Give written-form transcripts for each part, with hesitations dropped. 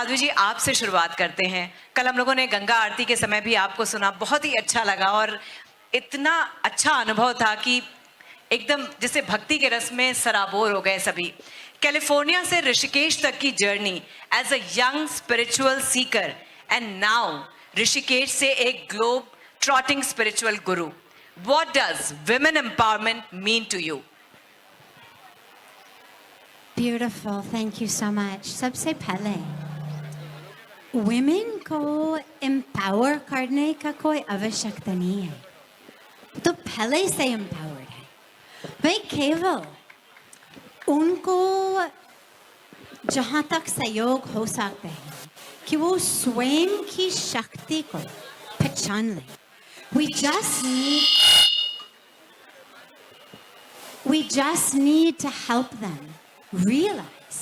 माधवी जी, आपसे शुरुआत करते हैं। कल हम लोगों ने गंगा आरती के समय भी आपको सुना, बहुत ही अच्छा लगा और इतना अच्छा अनुभव था कि एकदम जैसे भक्ति के रस में सराबोर हो गए सभी। कैलिफोर्निया से ऋषिकेश तक की journey as a young spiritual seeker and now Rishikesh से एक globe trotting spiritual guru. What does women empowerment mean to you? Beautiful, thank you so much. सबसे पहले women को empower करने का कोई आवश्यकता नहीं है, तो पहले से empowered है। भाई केवल उनको जहाँ तक सहयोग हो सकते हैं कि वो स्वयं की शक्ति को पहचान लें। We just need to help them realize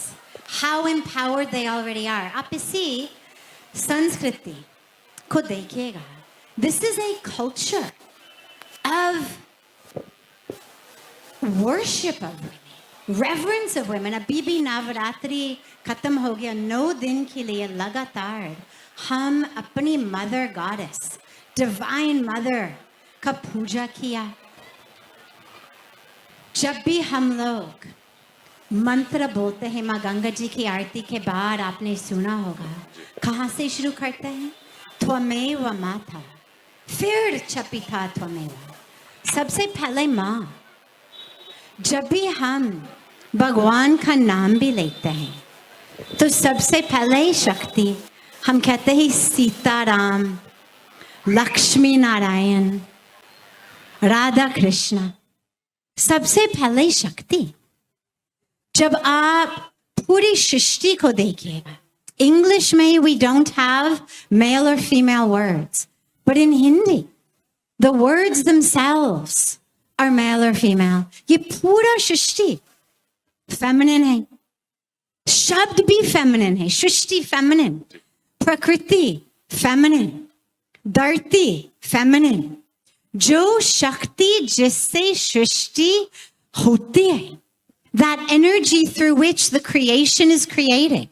how empowered they already are. आप इसी संस्कृति को देखिएगा. This is a culture of worship of women, reverence of women. अभी भी नवरात्रि खत्म हो गया, 9 दिन के लिए लगातार हम अपनी mother goddess, divine mother का पूजा किया. जब भी हम लोग मंत्र बोलते हैं माँ गंगा जी की आरती के बाद, आपने सुना होगा कहाँ से शुरू करते हैं? त्वमेव माता, फिर चपिता त्वमेव. सबसे पहले माँ. जब भी हम भगवान का नाम भी लेते हैं तो सबसे पहले शक्ति हम कहते हैं सीताराम, लक्ष्मी नारायण, राधा कृष्ण. सबसे पहले शक्ति. जब आप पूरी सृष्टि को देखिएगा, इंग्लिश में we don't have male or female words, but in Hindi the words themselves are male or female. ये पूरा सृष्टि feminine है, शब्द भी feminine है, सृष्टि feminine, प्रकृति feminine, धरती feminine. जो शक्ति जिससे सृष्टि होती है, that energy through which the creation is created,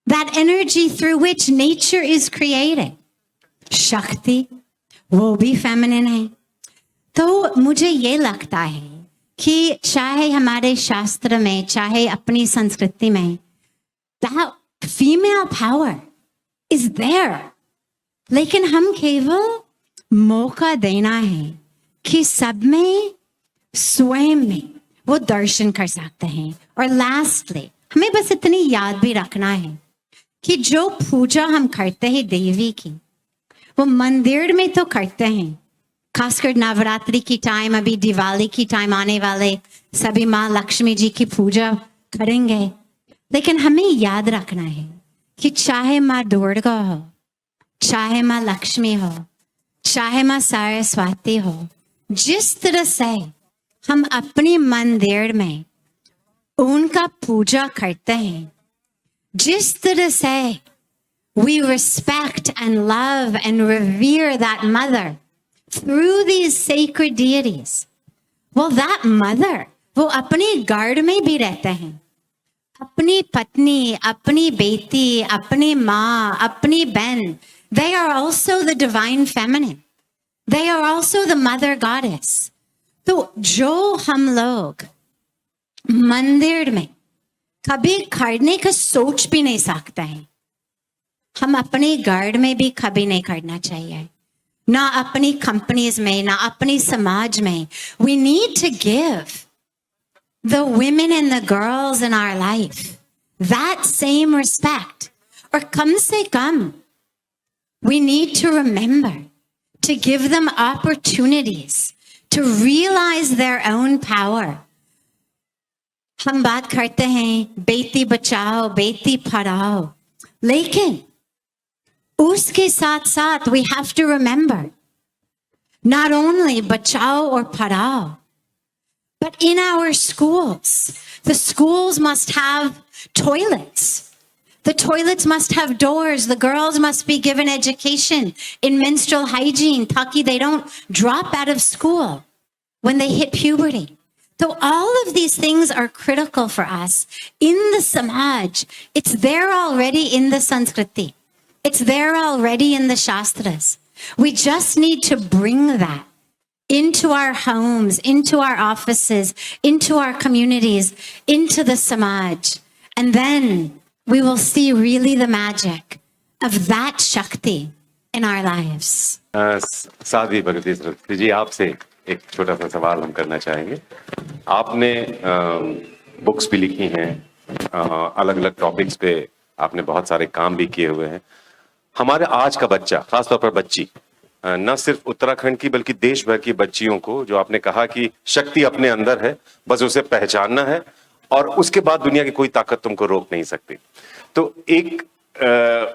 that energy through which nature is created, शक्ति वो भी feminine है. तो मुझे ये लगता है कि चाहे हमारे शास्त्र में, चाहे अपनी संस्कृति में, that female power is there, लेकिन हम केवल मौका देना है कि सब में स्वयं में वो दर्शन कर सकते हैं. और लास्टली हमें बस इतनी याद भी रखना है कि जो पूजा हम करते हैं देवी की, वो मंदिर में तो करते हैं, खासकर नवरात्रि की टाइम, अभी दिवाली की टाइम आने वाले, सभी माँ लक्ष्मी जी की पूजा करेंगे. लेकिन हमें याद रखना है कि चाहे माँ दुर्गा हो, चाहे माँ लक्ष्मी हो, चाहे माँ सरस्वती हो, जिस तरह से हम अपने मंदिर में उनका पूजा करते हैं, जिस तरह से we respect and love and revere that mother through these sacred deities, well, that mother, वो अपने घर में भी रहते हैं. अपनी पत्नी, अपनी बेटी, अपनी माँ, अपनी बहन, they are also the divine feminine. They are also the mother goddess. तो जो हम लोग मंदिर में कभी करने का सोच भी नहीं सकते हैं, हम अपने घर में भी कभी नहीं करना चाहिए, ना अपनी कंपनीज में, ना अपनी समाज में. We need to give the women and the girls in our life that same respect. और कम से कम we need to remember to give them opportunities to realize their own power. हम बात करते हैं बेटी बचाओ, बेटी पढ़ाओ, लेकिन उसके साथ साथ we have to remember not only बचाओ और पढ़ाओ, but in our schools, the schools must have toilets. The toilets must have doors. The girls must be given education in menstrual hygiene ताकि they don't drop out of school when they hit puberty. So all of these things are critical for us in the samaj. It's there already in the Sanskriti. It's there already in the Shastras. We just need to bring that into our homes, into our offices, into our communities, into the samaj. And then we will see really the magic of that Shakti in our lives. Sadhvi Bhagwati Saraswati ji, आपसे एक छोटा सा सवाल हम करना चाहेंगे. आपने books भी लिखी हैं, अलग अलग टॉपिक्स पे आपने बहुत सारे काम भी किए हुए हैं. हमारे आज का बच्चा, खासतौर पर बच्ची, न सिर्फ उत्तराखंड की बल्कि देश भर की बच्चियों को, जो आपने कहा कि शक्ति अपने अंदर है, बस उसे पहचानना है और उसके बाद दुनिया की कोई ताकत तुमको रोक नहीं सकती. तो एक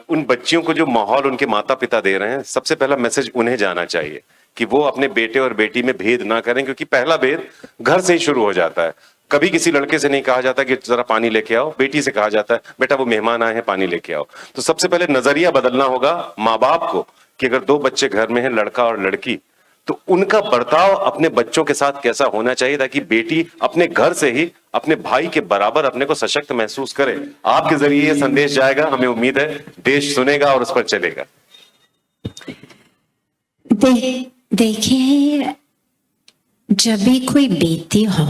उन बच्चियों को जो माहौल उनके माता पिता दे रहे हैं, सबसे पहला मैसेज उन्हें जाना चाहिए कि वो अपने बेटे और बेटी में भेद ना करें, क्योंकि पहला भेद घर से ही शुरू हो जाता है. कभी किसी लड़के से नहीं कहा जाता कि जरा पानी लेके आओ, बेटी से कहा जाता है बेटा वो मेहमान आए हैं पानी लेके आओ. तो सबसे पहले नजरिया बदलना होगा माँ बाप को कि अगर दो बच्चे घर में हैं, लड़का और लड़की, तो उनका बर्ताव अपने बच्चों के साथ कैसा होना चाहिए ताकि बेटी अपने घर से ही अपने भाई के बराबर अपने को सशक्त महसूस करे. आपके जरिए ये संदेश जाएगा, हमें उम्मीद है देश सुनेगा और उस पर चलेगा. देखिए, जब भी कोई बेटी हो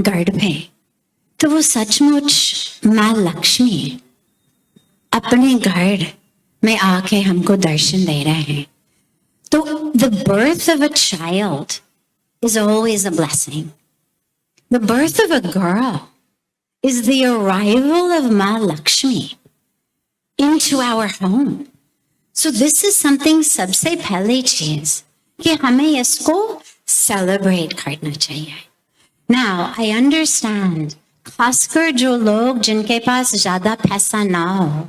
गर्भ में, तो वो सचमुच माँ लक्ष्मी अपने घर में आके हमको दर्शन दे रहे हैं. तो the birth of a child is always a blessing. The birth of a girl is the arrival of Ma Lakshmi into our home. So this is something सबसे पहली चीज कि हमें इसको celebrate करना चाहिए. Now, I understand, खासकर जो लोग जिनके पास ज्यादा पैसा ना हो,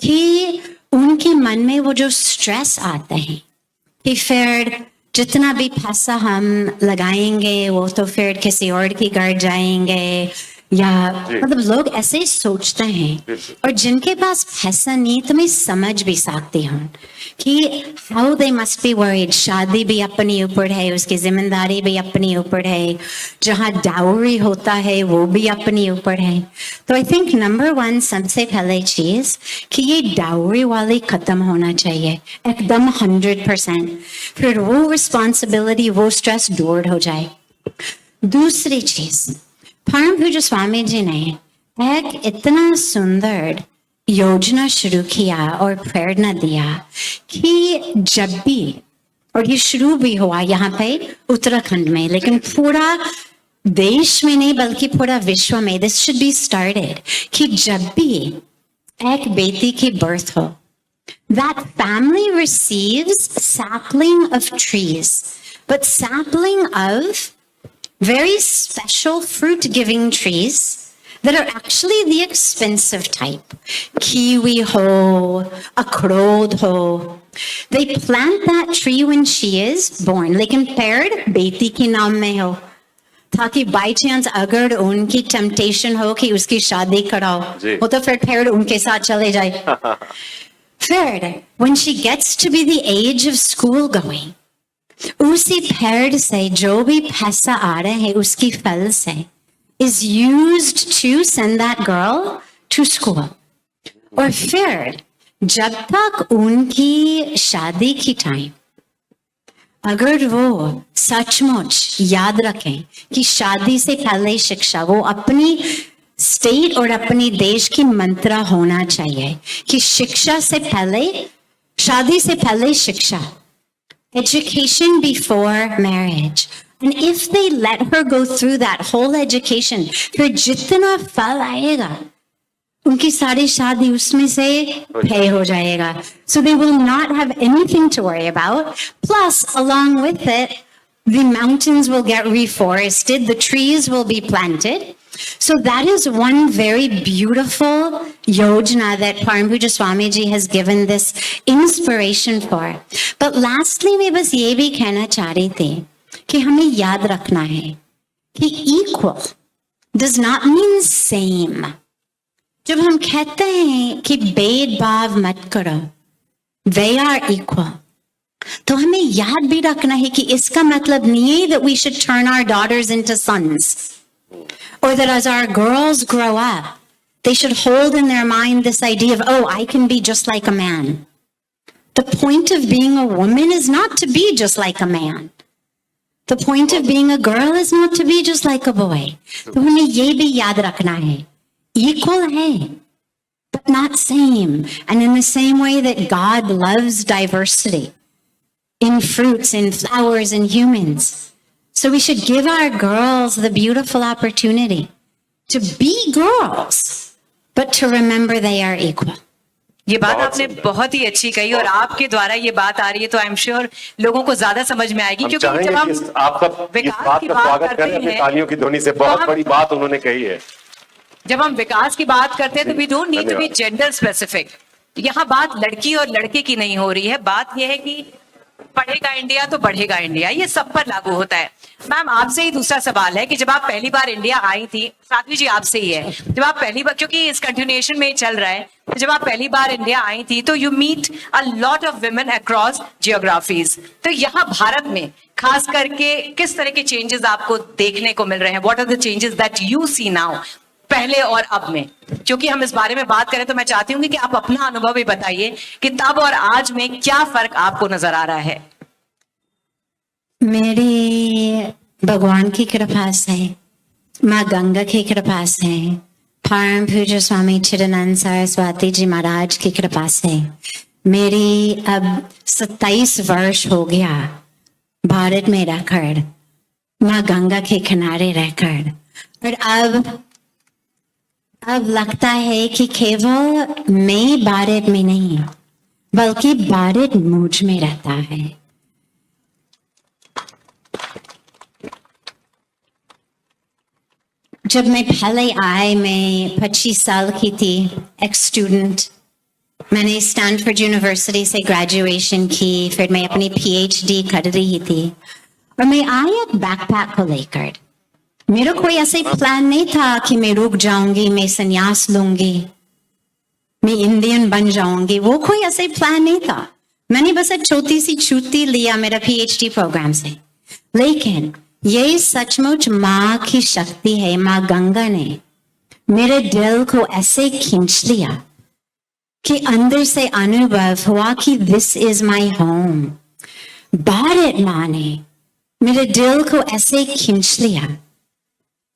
कि उनके मन में वो जो स्ट्रेस आते हैं कि फिर जितना भी पैसा हम लगाएंगे वो तो फिर किसी और की घर जाएंगे, या मतलब लोग ऐसे सोचते हैं. और जिनके पास पैसा नहीं, तो मैं समझ भी सकती हूँ कि how they must be worried. शादी भी अपने ऊपर है, उसकी जिम्मेदारी भी अपने ऊपर है, जहाँ डाउरी होता है वो भी अपने ऊपर है. तो आई थिंक नंबर 1 सबसे पहले चीज कि ये डाउरी वाली खत्म होना चाहिए एकदम 100%. फिर वो रिस्पॉन्सिबिलिटी, वो स्ट्रेस दूर हो जाए. दूसरी चीज, परम पूज्य स्वामी जी ने एक इतना सुंदर योजना शुरू किया और प्रेरणा दिया कि जब भी, और ये शुरू भी हुआ यहाँ पे उत्तराखंड में, लेकिन पूरा देश में नहीं बल्कि पूरा विश्व में, दिस शुड बी स्टार्टेड, कि जब भी एक बेटी की बर्थ हो, that family receives sapling of trees, but sapling of very special fruit-giving trees that are actually the expensive type. Kiwi ho, akrood ho. They plant that tree when she is born. लेकिन पेड़ बेटी के नाम में हो, ताकि by chance अगर उनकी टेम्पटेशन हो कि उसकी शादी कराओ, वो तो फिर पेड़ उनके साथ चले जाए. फिर when she gets to be the age of school going, उसी पेड़ से जो भी पैसा आ रहे हैं उसकी फल से is used to send that girl to school. और फिर जब तक उनकी शादी की टाइम, अगर वो सचमुच याद रखें कि शादी से पहले शिक्षा, वो अपनी स्टेट और अपनी देश की मंत्र होना चाहिए कि शिक्षा से पहले, शादी से पहले शिक्षा, education before marriage. And if they let her go through that whole education, फिर जितना फल आएगा, उनकी सारी शादी उसमें से पे हो जाएगा. So they will not have anything to worry about. Plus, along with it, the mountains will get reforested, the trees will be planted. So that is one very beautiful yojana that Param Puja Swamiji has given this inspiration for. But lastly, मैं बस ये भी कहना चाह रही थी कि हमें याद रखना है कि equal does not mean same. जब हम कहते हैं कि भेदभाव मत करो, they are equal. तो हमें याद भी रखना है कि इसका मतलब नहीं है that we should turn our daughters into sons, or that as our girls grow up, they should hold in their mind this idea of, oh, I can be just like a man. The point of being a woman is not to be just like a man. The point of being a girl is not to be just like a boy. तो हमें ये भी याद रखना है, equal है, but not same. And in the same way that God loves diversity in fruits, in flowers, in humans. So we should give our girls the beautiful opportunity to be girls, but to remember they are equal. ये बात आपने बहुत ही अच्छी कही और आपके द्वारा ये बात आ रही है तो आई एम श्योर लोगों को ज्यादा समझ में आएगी, क्योंकि जब हम आपका विकास की बात करते हैं, तालियों की ध्वनि से बहुत बड़ी बात उन्होंने कही है। जब हम विकास की बात करते हैं तो we don't need to be gender specific. यहाँ बात लड़की और लड़के की नहीं हो रही है, बात यह है कि पढ़ेगा इंडिया तो बढ़ेगा इंडिया, ये सब पर लागू होता है। मैम आपसे ही दूसरा सवाल है कि जब आप पहली बार इंडिया आई थी, साध्वी जी आपसे ही है, जब आप पहली बार, क्योंकि इस कंटिन्यूएशन में ही चल रहा है, तो जब आप पहली बार इंडिया आई थी तो you meet a lot of women across geographies, तो यहाँ भारत में खास करके किस तरह के चेंजेस आपको देखने को मिल रहे हैं? What are the changes that you see now, पहले और अब में? क्योंकि हम इस बारे में बात करें तो मैं चाहती हूँ कि आप अपना अनुभव भी बताइए कि तब और आज में क्या फर्क आपको नजर आ रहा है। मेरी भगवान की कृपा से, माँ गंगा की कृपा से, परम पूज्य स्वामी चिदानंद सरस्वती जी महाराज की कृपा से मेरी अब 27 वर्ष हो गया भारत में रहकर, माँ गंगा के किनारे रहकर, और अब लगता है कि केवल मैं भारत में नहीं बल्कि भारत मुझ में रहता है। जब मैं पहले आई, मैं 25 साल की थी, एक्स स्टूडेंट। मैंने स्टैनफोर्ड यूनिवर्सिटी से ग्रेजुएशन की, फिर मैं अपनी PhD कर रही थी और मैं आई एक बैकपैक को लेकर। मेरा कोई ऐसे प्लान नहीं था कि मैं रुक जाऊंगी, मैं संन्यास लूंगी, मैं इंडियन बन जाऊंगी, वो कोई ऐसे प्लान नहीं था। मैंने बस एक छोटी सी छुट्टी लिया मेरा PhD प्रोग्राम से, लेकिन ये सचमुच माँ की शक्ति है। माँ गंगा ने मेरे दिल को ऐसे खींच लिया कि अंदर से अनुभव हुआ कि this is my home. Bharat माँ ने मेरे दिल को ऐसे खींच लिया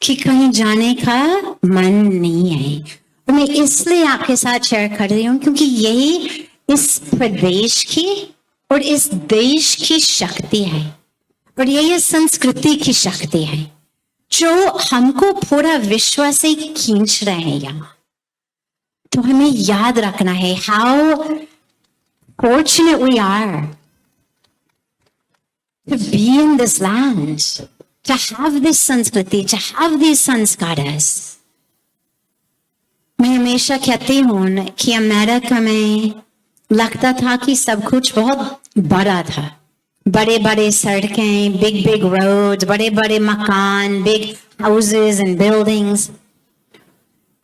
कि कहीं जाने का मन नहीं है। और मैं इसलिए आपके साथ शेयर कर रही हूँ क्योंकि यही इस प्रदेश की और इस देश की शक्ति है, और ये संस्कृति की शक्ति है जो हमको पूरा विश्व से खींच रहे हैं यहाँ। तो हमें याद रखना है how fortunate we are to be in this land, to have this sanskriti, to have this sanskars. मैं हमेशा कहती हूँ कि अमेरिका में लगता था कि सब कुछ बहुत बड़ा था, बड़े बड़े सड़कें, बिग बिग रोड्स, बड़े बड़े मकान, बिग हाउसेस एंड बिल्डिंग्स।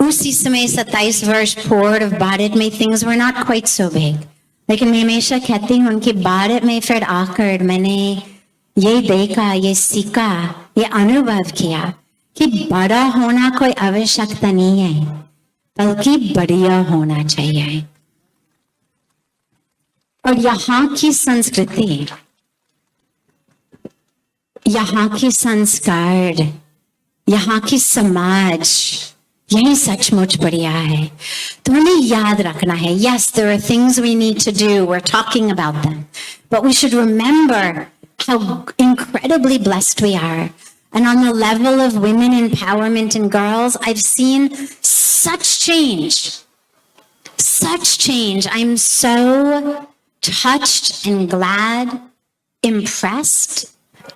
उसी समय 27 वर्ष पूर्व भारत में things were not quite so big. लेकिन मैं हमेशा कहती हूँ कि भारत में फिर आकर मैंने ये देखा, ये सीखा, ये अनुभव किया कि बड़ा होना कोई आवश्यकता नहीं है, बल्कि बढ़िया होना चाहिए। और यहाँ की संस्कृति, यहाँ की संस्कार, यहाँ की समाज, यही सचमुच बढ़िया है। तो हमें याद रखना है, yes, there are things we need to do, we're talking about them, but we should remember how incredibly blessed we are. And on the level of women empowerment and girls, I've seen such change, such change. I'm so touched and glad, impressed.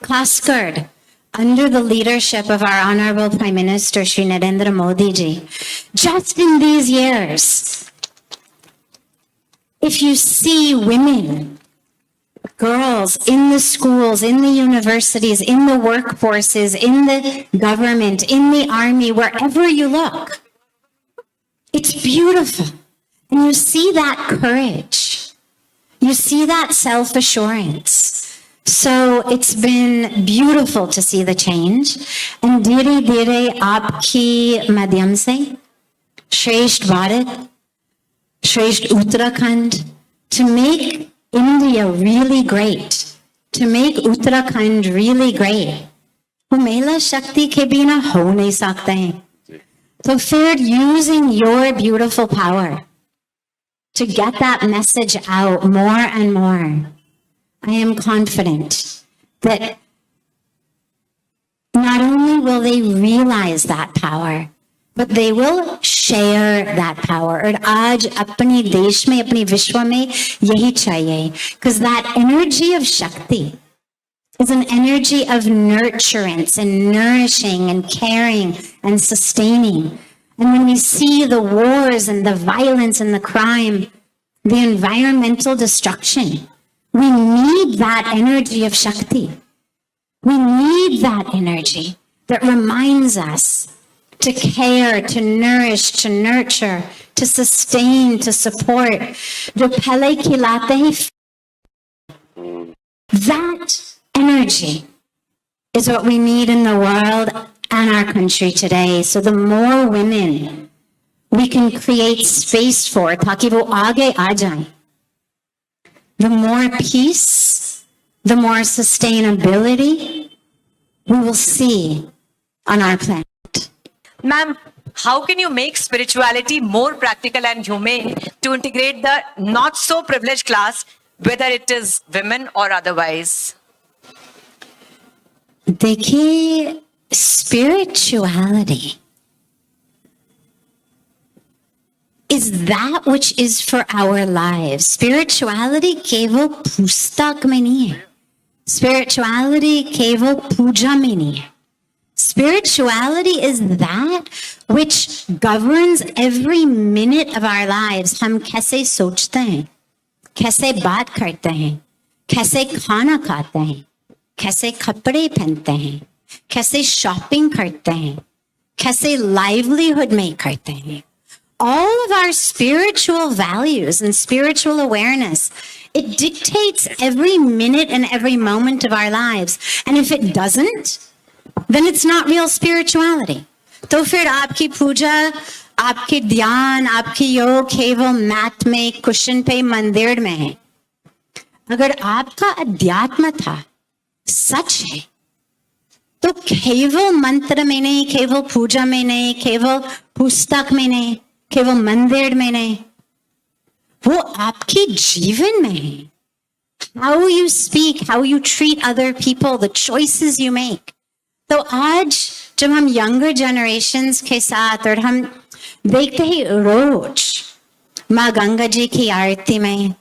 Klaskard, under the leadership of our Honorable Prime Minister, Shri Narendra Modi ji, just in these years, if you see women, girls in the schools, in the universities, in the workforces, in the government, in the army, wherever you look, it's beautiful. And you see that courage. You see that self-assurance. So it's been beautiful to see the change. And धीरे धीरे आपकी माध्यम से श्रेष्ठ भारत, श्रेष्ठ Uttarakhand, to make India really great, to make Uttarakhand really great, वो महिला शक्ति के बिना हो नहीं सकते हैं. So third, using your beautiful power to get that message out more and more, I am confident that not only will they realize that power, but they will share that power. और आज अपने देश में, अपने विश्व में यही चाहिए. Because that energy of Shakti is an energy of nurturance and nourishing and caring and sustaining. And when we see the wars and the violence and the crime, the environmental destruction, we need that energy of Shakti. We need that energy that reminds us to care, to nourish, to nurture, to sustain, to support. जो पहले खिलाते हैं, that energy is what we need in the world and our country today. So the more women we can create space for, ताकि वो आगे आ जाएं, the more peace, the more sustainability we will see on our planet. Ma'am, how can you make spirituality more practical and humane to integrate the not so privileged class, whether it is women or otherwise? देखिए, spirituality is that which is for our lives. Spirituality केवल पुस्तक में नहीं है. Spirituality केवल पूजा में नहीं है. Spirituality is that which governs every minute of our lives. हम कैसे सोचते हैं, कैसे बात करते हैं, कैसे खाना खाते हैं, कैसे कपड़े पहनते हैं, कैसे शॉपिंग करते हैं, कैसे livelihood में करते हैं. All of our spiritual values and spiritual awareness, it dictates every minute and every moment of our lives. And if it doesn't, then it's not real spirituality. तो फिर आपकी पूजा, आपके ध्यान, आपकी योग केवल मैट में, कुशन पे, मंदिर में है. अगर आपका अध्यात्म था, सच है, तो केवल मंत्र में नहीं, केवल पूजा में नहीं, केवल पुस्तक में नहीं, केवल मंदिर में नहीं, वो आपके जीवन में है. How you speak, how you treat other people, the choices you make. तो आज जब हम younger generations के साथ और हम देखते हैं रोज माँ गंगा जी की आरती में,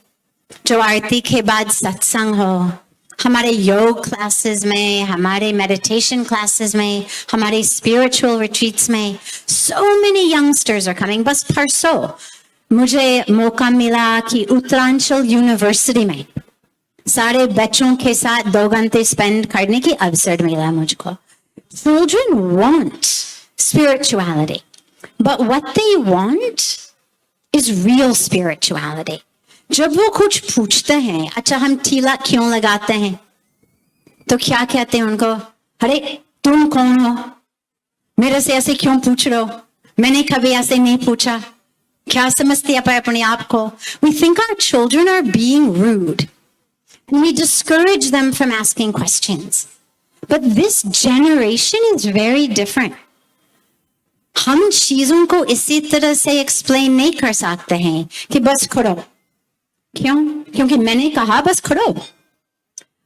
जो आरती के बाद सत्संग हो, हमारे योग क्लासेस में, हमारे मेडिटेशन क्लासेस में, हमारे स्पिरिचुअल रिट्रीट्स में, so many youngsters are coming. बस परसों मुझे मौका मिला कि उत्तरांचल यूनिवर्सिटी में सारे बच्चों के साथ 2 घंटे स्पेंड करने की अवसर मिला मुझको. Children want spirituality, but what they want is real spirituality. जब वो कुछ पूछते हैं, अच्छा हम टीला क्यों लगाते हैं, तो क्या कहते हैं उनको, अरे तुम कौन हो, मेरे से ऐसे क्यों पूछ रहे हो, मैंने कभी ऐसे नहीं पूछा, क्या समझते हैं अपने आप को. We think our children are being rude and we discourage them from asking questions. But this generation is very different. हम चीजों को इसी तरह से एक्सप्लेन नहीं कर सकते हैं कि बस करो. क्यों? क्योंकि मैंने कहा बस करो.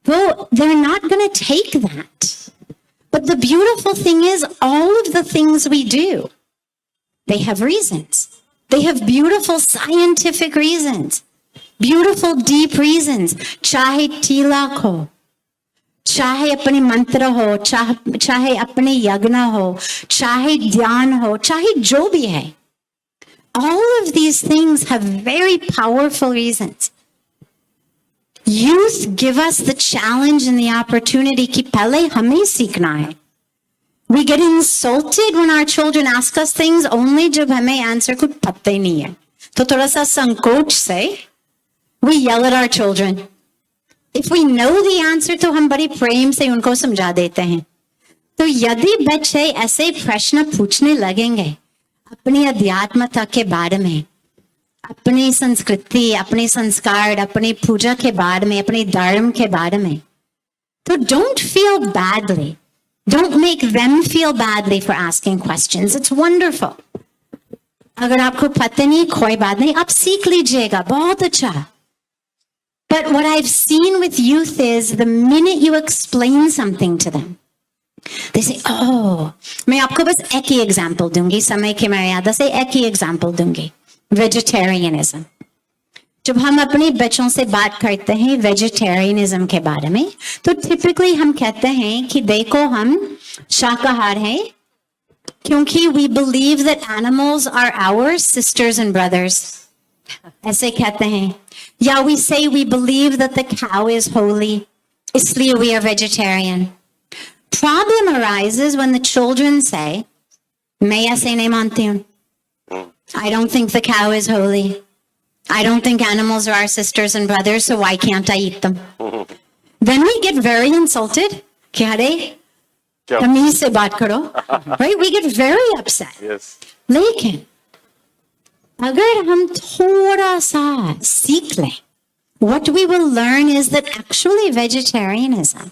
Well, they're not going to take that. But the beautiful thing is, all of the things we do, they have reasons. They have beautiful scientific reasons, beautiful deep reasons. चाहे tilak हो, चाहे अपने मंत्र हो, चाहे अपने यज्ञ हो, चाहे ध्यान हो, चाहे जो भी है. All of these things have very powerful reasons. Youth give us the challenge and the opportunity कि पहले हमें सीखना है. We get insulted when our children ask us things only जब हमें answer कुछ पता ही नहीं है. तो थोड़ा सा संकोच से We yell at our children. If we know the answer, तो हम बड़ी प्रेम से उनको समझा देते हैं. तो यदि बच्चे ऐसे प्रश्न पूछने लगेंगे अपनी अध्यात्मता के बारे में, अपनी संस्कृति, अपने संस्कार, अपनी पूजा के बारे में, अपने धर्म के बारे में, तो don't feel badly. Don't make them feel badly for asking questions. It's wonderful. अगर आपको पता नहीं, कोई बात नहीं, आप सीख लीजिएगा, बहुत अच्छा. But what I've seen with youth is the minute you explain something to them, they say, oh, मैं आपको बस एक ही एग्जाम्पल दूंगी, समय की मर्यादा से एक ही एग्जाम्पल दूंगी. वेजिटेरियनिज्म. जब हम अपने बच्चों से बात करते हैं वेजिटेरियनिज्म के बारे में, तो टिपिकली हम कहते हैं कि देखो हम शाकाहार हैं क्योंकि we believe that animals are our sisters and brothers. ऐसे कहते हैं. या we say we believe that the cow is holy, इसलिए we are vegetarian. Problem arises when the children say, मैं ऐसे नहीं मानती हूँ. I don't think the cow is holy. I don't think animals are our sisters and brothers, so why can't I eat them? Then we get very insulted. क्या रे? तमीज से बात करो. Right? We get very upset. Yes. लेकिन अगर हम थोड़ा सा सीख लें, what we will learn is that actually vegetarianism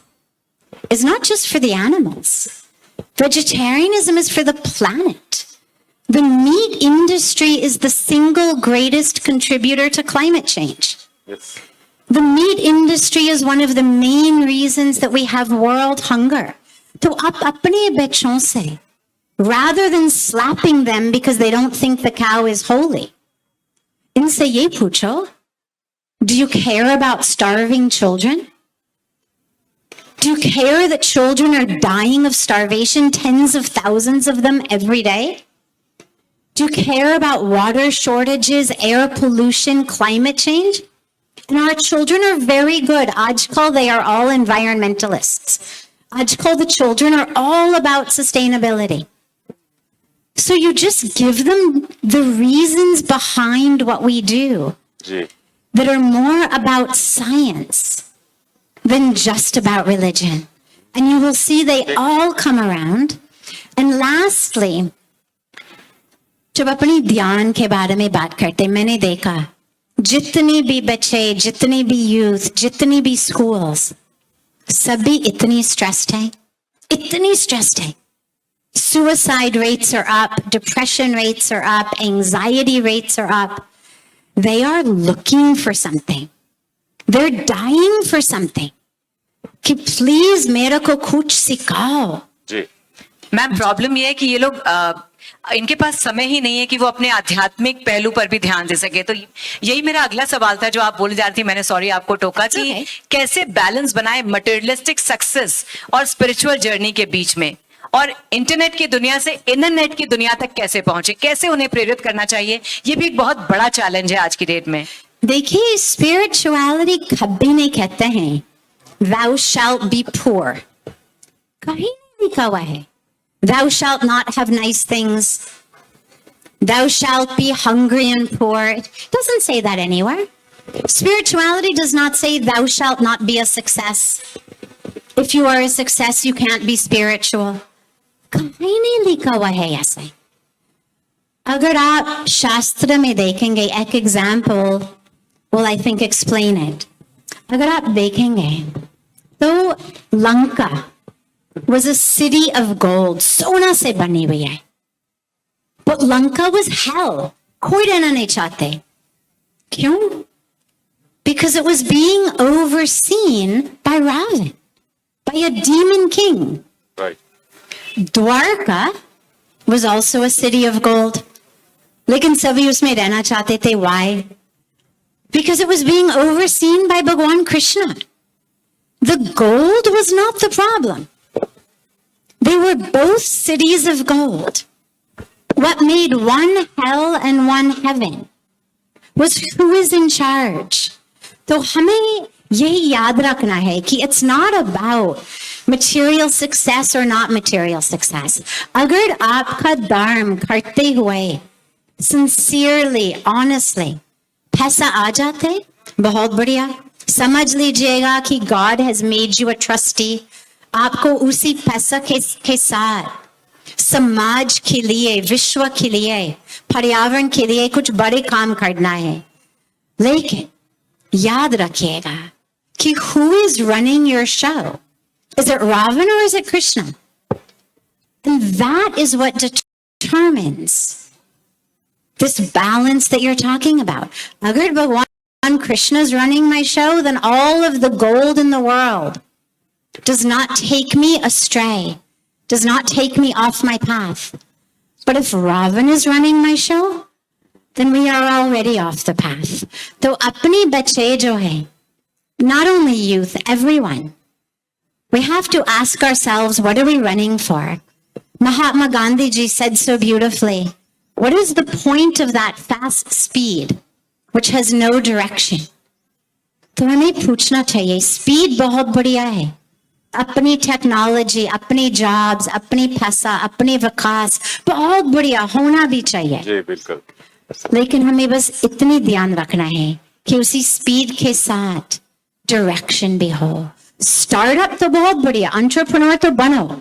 is not just for the animals. Vegetarianism is for the planet. The meat industry is the single greatest contributor to climate change. Yes. The meat industry is one of the main reasons that we have world hunger. तो आप अपने बच्चों से, rather than slapping them because they don't think the cow is holy, इनसे ये पूछो, do you care about starving children? Do you care that children are dying of starvation, tens of thousands of them every day? Do you care about water shortages, air pollution, climate change? And our children are very good. Aajkal, they are all environmentalists. Aajkal, the children are all about sustainability. So you just give them the reasons behind what we do that are more about science than just about religion. And you will see they all come around. And lastly, जब अपनी ध्यान के बारे में बात करते, मैंने देखा जितने भी बच्चे, जितने भी यूथ, जितनी भी स्कूल्स, सभी इतनी स्ट्रेस्ड हैं. Suicide rates are up, depression rates are up, anxiety rates are up. They are looking for something. They're dying for something. कि प्लीज मेरे को कुछ सिखाओ. जी. मैम प्रॉब्लम ये है कि ये लोग इनके पास समय ही नहीं है कि वो अपने आध्यात्मिक पहलू पर भी ध्यान दे सके. तो यही मेरा अगला सवाल था जो आप बोले जा रही थी. मैंने सॉरी आपको टोका कि कैसे बैलेंस बनाए मटेरियलिस्टिक सक्सेस और स्पिरिचुअल जर्नी के बीच में, और इंटरनेट की दुनिया से इंटरनेट की दुनिया तक कैसे पहुंचे, कैसे उन्हें प्रेरित करना चाहिए. ये भी एक बहुत बड़ा चैलेंज है आज की डेट में. देखिए, स्पिरिचुअलिटी कभी नहीं कहते हैं thou shalt be poor. कहीं नहीं लिखा हुआ है thou shalt not have nice things, thou shalt be hungry and poor. It doesn't say that anywhere. Spirituality does not say thou shalt not be a success. If you are a success, you can't be spiritual. कहीं नहीं लिखा हुआ है ऐसे. अगर आप शास्त्र में देखेंगे, एक example will I think explain it. अगर आप देखेंगे तो Lanka was a city of gold, सोना से बनी हुई है. But Lanka was hell. कोई रहना नहीं चाहते. क्यों? Because it was being overseen by Ravan, by a demon king. Right. Dwarka was also a city of gold. लेकिन सभी उसमें रहना चाहते थे. Why? Because it was being overseen by Bhagwan Krishna. The gold was not the problem. They were both cities of gold. What made one hell and one heaven was who is in charge. तो हमें यही याद रखना है कि it's not about material success or not material success. अगर आपका धर्म करते हुए sincerely, honestly, पैसा आ जाते, बहुत बढ़िया. समझ लीजिएगा कि God has made you a trustee. आपको उसी पैसा के साथ समाज के लिए, विश्व के लिए, पर्यावरण के लिए कुछ बड़े काम करना है. लेकिन याद रखिएगा कि who is running your show? Is it Ravan or is it Krishna? And that is what determines this balance that you're talking about. Agar Bhagwan Krishna is running my show, then all of the gold in the world does not take me astray, does not take me off my path. But if Ravan is running my show, then we are already off the path. So apni bache jo hai, not only youth, everyone, we have to ask ourselves, what are we running for? Mahatma Gandhi ji said so beautifully, what is the point of that fast speed which has no direction? तो हमें पूछना चाहिए, speed बहुत बढ़िया है. अपनी technology, अपनी jobs, अपनी पैसा, अपने विकास बहुत बढ़िया होना भी चाहिए. जी बिल्कुल. लेकिन हमें बस इतनी ध्यान रखना है कि उसी स्पीड के साथ डायरेक्शन भी हो. स्टार्टअप तो बहुत बढ़िया, एंटरप्रेन्योर तो बनो,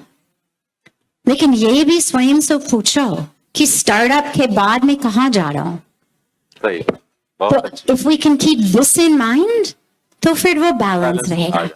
लेकिन ये भी स्वयं से पूछो कि स्टार्टअप के बाद मैं कहाँ जा रहा हूँ. सही. तो if we can keep this in mind तो फिर वो बैलेंस रहेगा.